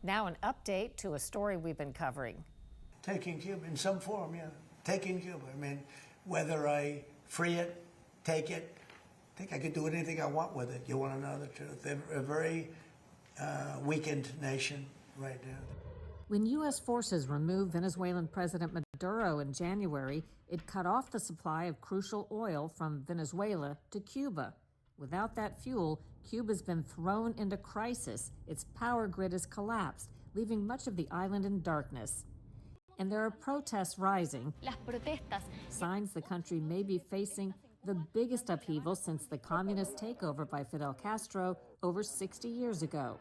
Now an update to a story we've been covering. Taking Cuba in some form, yeah. Taking Cuba. I mean, whether I free it, take it, I think I could do anything I want with it. You want to know the truth? They're a very weakened nation right now. When U.S. forces removed Venezuelan President Murrow in January, it cut off the supply of crucial oil from Venezuela to Cuba. Without that fuel, Cuba's been thrown into crisis. Its power grid has collapsed, leaving much of the island in darkness. And there are protests rising, signs the country may be facing the biggest upheaval since the communist takeover by Fidel Castro over 60 years ago.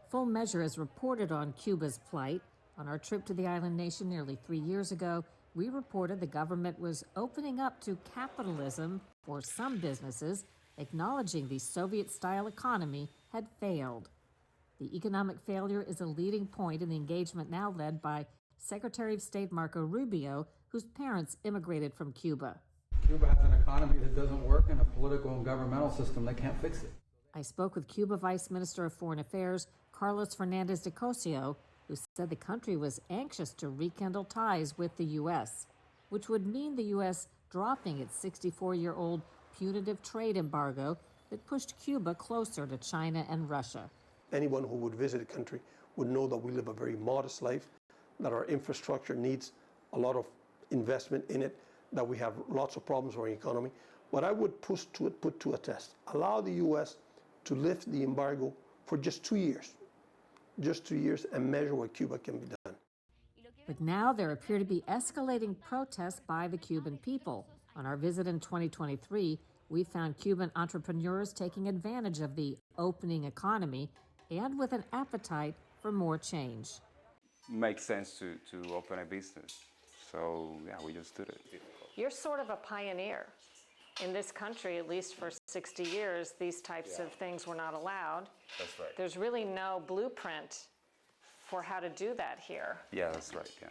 Full Measure has reported on Cuba's plight. On our trip to the island nation nearly 3 years ago, we reported the government was opening up to capitalism for some businesses, acknowledging the Soviet-style economy had failed. The economic failure is a leading point in the engagement now led by Secretary of State Marco Rubio, whose parents immigrated from Cuba. Cuba has an economy that doesn't work and a political and governmental system that can't fix it. I spoke with Cuba Vice Minister of Foreign Affairs, Carlos Fernandez de Cosio, who said the country was anxious to rekindle ties with the U.S., which would mean the U.S. dropping its 64-year-old punitive trade embargo that pushed Cuba closer to China and Russia. Anyone who would visit a country would know that we live a very modest life, that our infrastructure needs a lot of investment in it, that we have lots of problems with our economy. But I would put to a test. Allow the U.S. to lift the embargo for just 2 years. Just 2 years, and measure what Cuba can be done. But now there appear to be escalating protests by the Cuban people. On our visit in 2023, we found Cuban entrepreneurs taking advantage of the opening economy and with an appetite for more change. Makes sense to open a business. So, yeah, we just did it. You're sort of a pioneer. In this country, at least for 60 years, these types of things were not allowed. That's right. There's really no blueprint for how to do that here. Yeah, that's right, yeah.